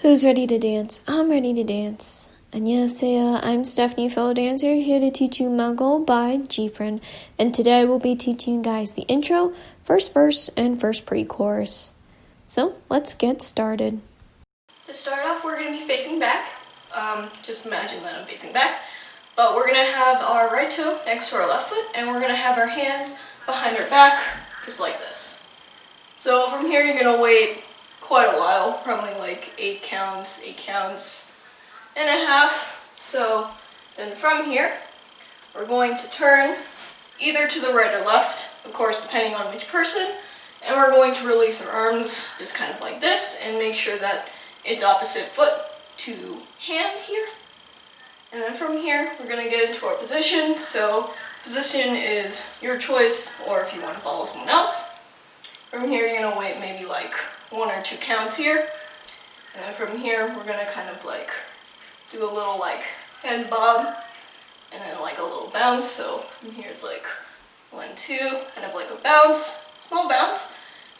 Who's ready to dance? I'm ready to dance. 안녕하세요, I'm Stephanie, fellow dancer, here to teach you Mago by GFRIEND. And today I will be teaching you guys the intro, first verse, and first pre-chorus. So, let's get started. To start off, we're going to be facing back. Just imagine that I'm facing back. But we're going to have our right toe next to our left foot, and we're going to have our hands behind our back, just like this. So from here, you're going to wait quite a while, probably like 8 counts and a half. So then from here, we're going to turn either to the right or left, of course, depending on which person, and we're going to release our arms just kind of like this and make sure that it's opposite foot to hand here. And then from here, we're going to get into our position. So position is your choice, or if you want to follow someone else. From here, you're going to wait maybe like 1 or 2 counts here. And then from here, we're going to kind of like do a little like head bob and then like a little bounce. So from here, it's like 1, 2, kind of like a bounce, small bounce.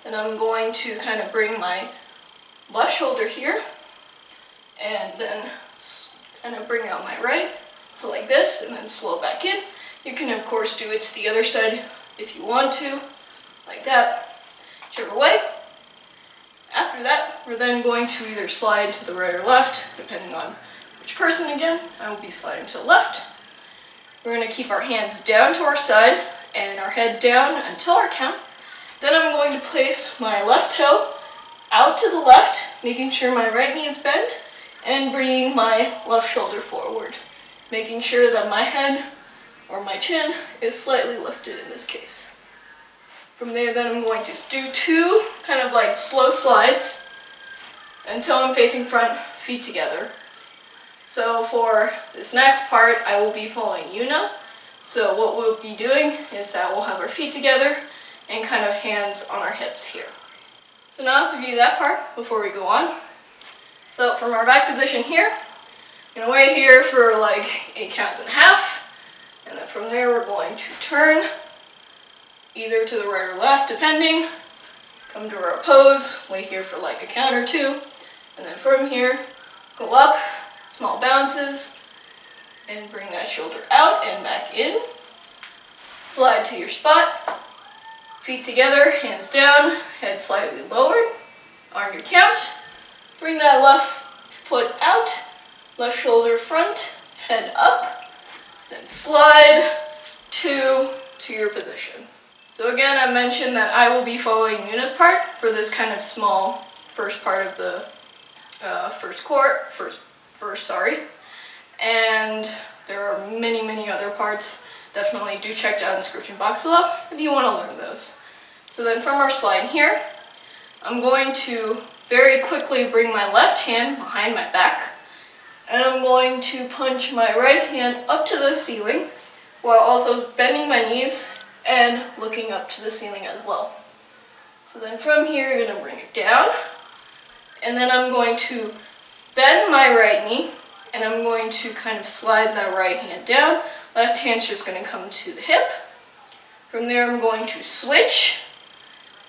Then I'm going to kind of bring my left shoulder here and then kind of bring out my right. So like this, and then slow back in. You can of course do it to the other side if you want to, like that, whichever way. After that, we're then going to either slide to the right or left, depending on which person again. I will be sliding to the left. We're going to keep our hands down to our side and our head down until our count. Then I'm going to place my left toe out to the left, making sure my right knee is bent, and bringing my left shoulder forward, making sure that my head or my chin is slightly lifted in this case. From there, then I'm going to do 2 kind of like slow slides until I'm facing front, feet together. So for this next part, I will be following Yuna. So what we'll be doing is that we'll have our feet together and kind of hands on our hips here. So now let's review that part before we go on. So from our back position here, I'm going to wait here for like 8 counts and a half. And then from there, we're going to turn either to the right or left, depending. Come to our pose, wait here for like a count or 2. And then from here, go up, small bounces, and bring that shoulder out and back in. Slide to your spot, feet together, hands down, head slightly lowered. On your count, bring that left foot out, left shoulder front, head up, then slide to your position. So again, I mentioned that I will be following Yuna's part for this kind of small first part of the first verse, and there are many other parts. Definitely do check down the description box below if you want to learn those. So then from our slide here, I'm going to very quickly bring my left hand behind my back, and I'm going to punch my right hand up to the ceiling while also bending my knees and looking up to the ceiling as well. So then from here, you're going to bring it down, and then I'm going to bend my right knee, and I'm going to kind of slide that right hand down. Left hand's just going to come to the hip. From there, I'm going to switch,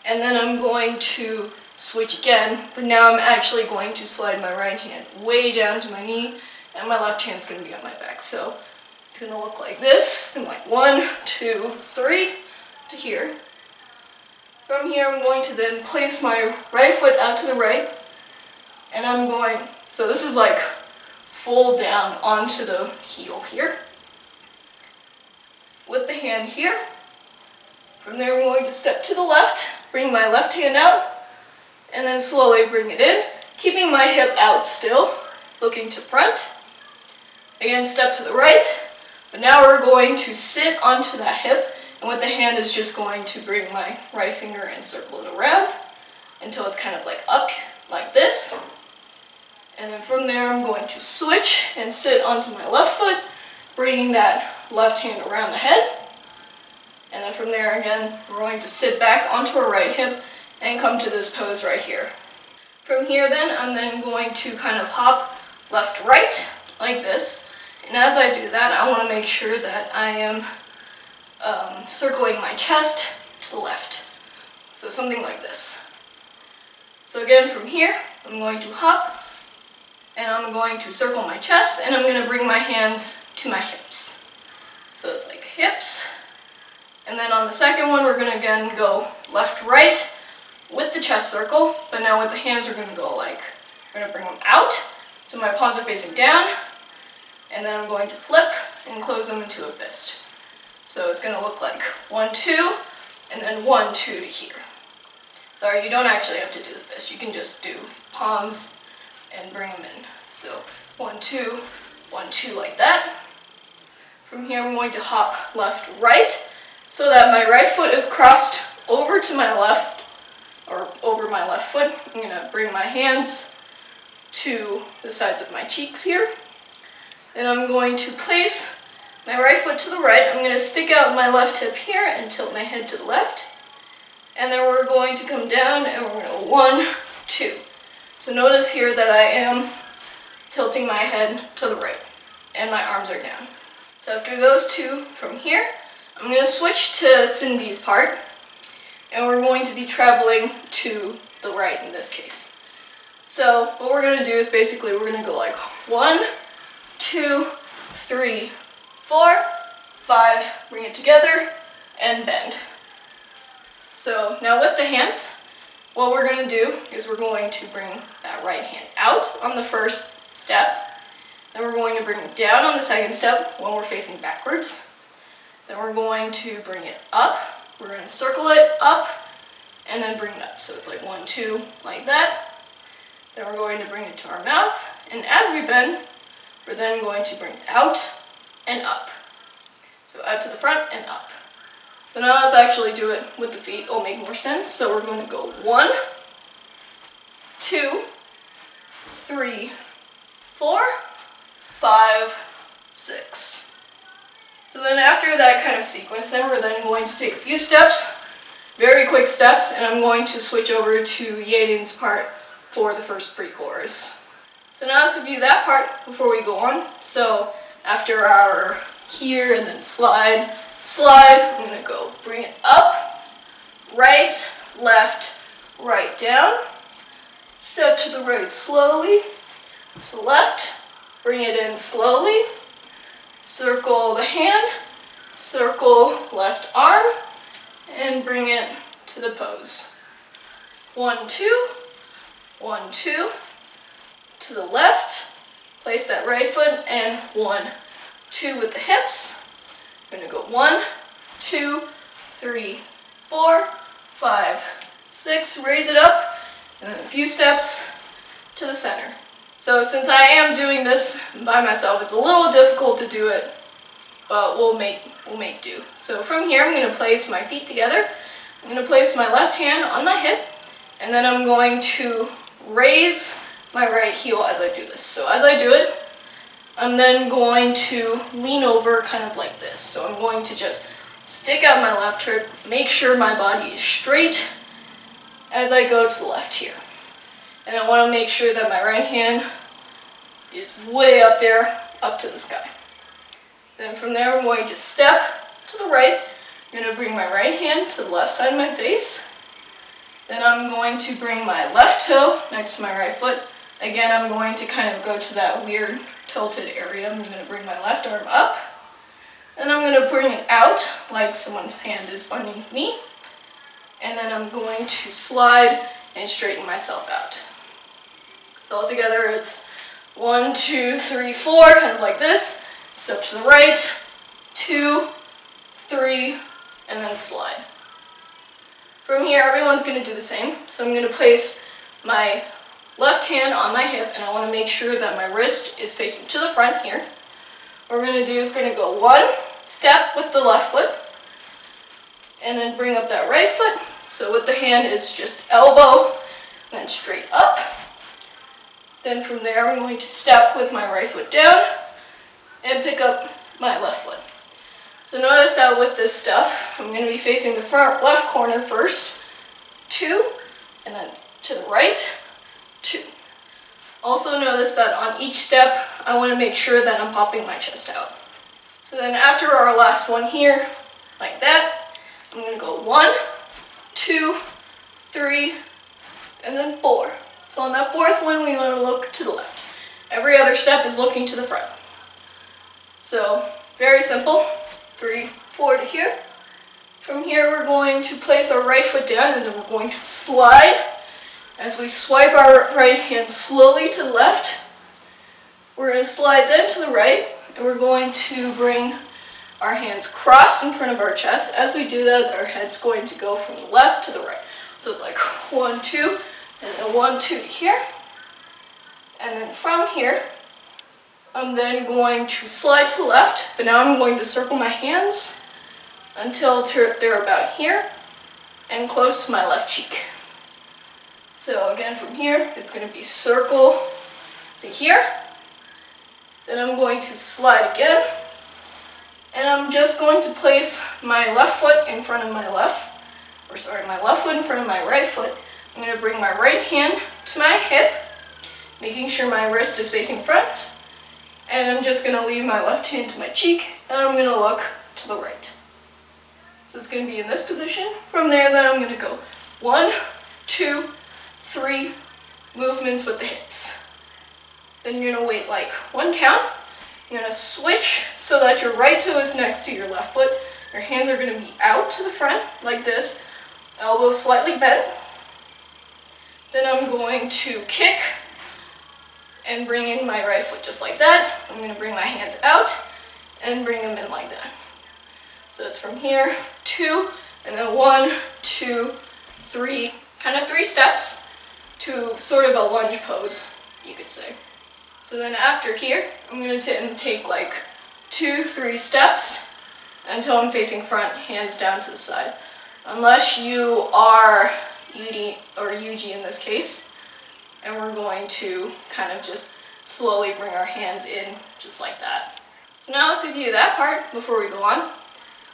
and then I'm going to switch again, but now I'm actually going to slide my right hand way down to my knee, and my left hand's going to be on my back. So it's going to look like this, and like 1, 2, 3 to here. From here, I'm going to then place my right foot out to the right, and I'm going, so this is like full down onto the heel here, with the hand here. From there, I'm going to step to the left, bring my left hand out, and then slowly bring it in, keeping my hip out still, looking to front. Again, step to the right, but now we're going to sit onto that hip, and with the hand is just going to bring my right finger and circle it around until it's kind of like up, like this. And then from there, I'm going to switch and sit onto my left foot, bringing that left hand around the head. And then from there again, we're going to sit back onto our right hip and come to this pose right here. From here then, I'm then going to kind of hop left-right, like this. And as I do that, I want to make sure that I am circling my chest to the left. So something like this. So again, from here, I'm going to hop and I'm going to circle my chest, and I'm going to bring my hands to my hips. So it's like hips, and then on the second one we're going to again go left, right with the chest circle, but now with the hands we're going to go like, we're going to bring them out, so my palms are facing down, and then I'm going to flip and close them into a fist. So it's going to look like 1, 2, and then 1, 2 to here. Sorry, you don't actually have to do the fist, you can just do palms and bring them in. So 1, 2, 1, 2 like that. From here I'm going to hop left, right, so that my right foot is crossed over to my left, or over my left foot. I'm going to bring my hands to the sides of my cheeks here. Then I'm going to place my right foot to the right. I'm going to stick out my left hip here and tilt my head to the left. And then we're going to come down and we're going to go 1, 2. So notice here that I am tilting my head to the right and my arms are down. So after those two from here, I'm going to switch to Cindy's part, and we're going to be traveling to the right in this case. So what we're going to do is basically we're going to go like 1, 2, 3, 4, 5, bring it together, and bend. So now with the hands, what we're going to do is we're going to bring that right hand out on the first step. Then we're going to bring it down on the second step when we're facing backwards. Then we're going to bring it up. We're going to circle it up and then bring it up. So it's like 1, 2, like that. Then we're going to bring it to our mouth. And as we bend, we're then going to bring it out and up. So out to the front and up. So now let's actually do it with the feet. It'll make more sense. So we're going to go 1, 2, 3, 4, 5, 6. So then after that kind of sequence, then we're then going to take a few steps, very quick steps, and I'm going to switch over to Yadin's part for the first pre-chorus. So now let's review that part before we go on. So after our here and then slide, I'm going to go bring it up, right, left, right down, step to the right slowly, to left, bring it in slowly, circle the hand, circle left arm, and bring it to the pose. 1, 2, 1, 2, to the left, place that right foot, and 1, 2 with the hips. I'm going to go 1, 2, 3, 4, 5, 6, raise it up, and then a few steps to the center. So since I am doing this by myself, it's a little difficult to do it, but we'll make do. So from here, I'm going to place my feet together. I'm going to place my left hand on my hip, and then I'm going to raise my right heel as I do this. So as I do it, I'm then going to lean over kind of like this. So I'm going to just stick out my left hip, make sure my body is straight as I go to the left here. And I want to make sure that my right hand is way up there, up to the sky. Then from there, I'm going to step to the right. I'm going to bring my right hand to the left side of my face. Then I'm going to bring my left toe next to my right foot. Again, I'm going to kind of go to that weird tilted area. I'm going to bring my left arm up. Then I'm going to bring it out like someone's hand is underneath me. And then I'm going to slide and straighten myself out. So altogether it's 1, 2, 3, 4, kind of like this. Step to the right, 2, 3, and then slide. From here, everyone's going to do the same. So I'm going to place my left hand on my hip, and I want to make sure that my wrist is facing to the front here. What we're going to do is going to go 1 step with the left foot, and then bring up that right foot. So with the hand, it's just elbow, and then straight up. Then from there, I'm going to step with my right foot down, and pick up my left foot. So notice that with this stuff, I'm going to be facing the front left corner first, 2, and then to the right, 2. Also notice that on each step, I want to make sure that I'm popping my chest out. So then after our last one here, like that, I'm going to go 1, 2, 3, and then 4. So on that fourth one, we want to look to the left. Every other step is looking to the front. So, very simple. 3, 4 to here. From here, we're going to place our right foot down, and then we're going to slide. As we swipe our right hand slowly to the left, we're going to slide then to the right, and we're going to bring our hands crossed in front of our chest. As we do that, our head's going to go from the left to the right. So it's like 1, 2, and then 1, 2 to here. And then from here, I'm then going to slide to the left, but now I'm going to circle my hands until they're about here and close to my left cheek. So again, from here, it's going to be circle to here. Then I'm going to slide again, and I'm just going to place my left foot in front of my my left foot in front of my right foot. I'm going to bring my right hand to my hip, making sure my wrist is facing front, and I'm just going to leave my left hand to my cheek, and I'm going to look to the right. So it's going to be in this position. From there, then I'm going to go 1, 2, 3 movements with the hips. Then you're going to wait like 1 count. You're going to switch so that your right toe is next to your left foot. Your hands are going to be out to the front like this, elbows slightly bent. Then I'm going to kick and bring in my right foot just like that. I'm going to bring my hands out and bring them in like that. So it's from here, 2, and then 1, 2, 3, kind of 3 steps to sort of a lunge pose, you could say. So then after here, I'm going to take like 2, 3 steps until I'm facing front, hands down to the side. Unless you are yadin or yuji in this case, and we're going to kind of just slowly bring our hands in just like that. So now let's review that part before we go on.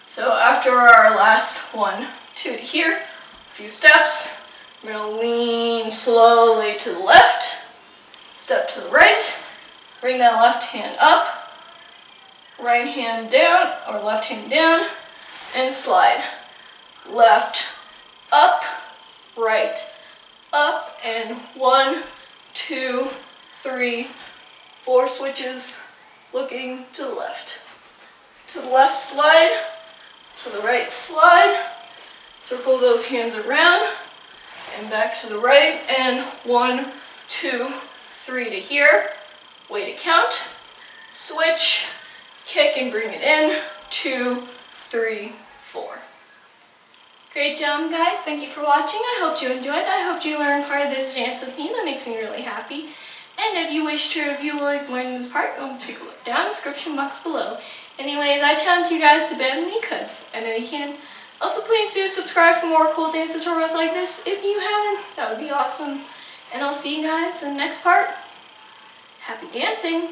So after our last 1, 2 to here, a few steps, I'm going to lean slowly to the left, step to the right, bring that left hand up, right hand down, or left hand down, and slide. Left, up, right, up, and 1, 2, 3, 4 switches, looking to the left. To the left slide, to the right slide, circle those hands around, and back to the right, and 1, 2, 3 to here, wait a count, switch, kick and bring it in, 2, 3, 4. Great job, guys. Thank you for watching. I hope you enjoyed. I hope you learned part of this dance with me. That makes me really happy. And if you wish to review or learn this part, take a look down in the description box below. Anyways, I challenge you guys to bet with me because I know you can. Also, please do subscribe for more cool dance tutorials like this. If you haven't, that would be awesome. And I'll see you guys in the next part. Happy dancing!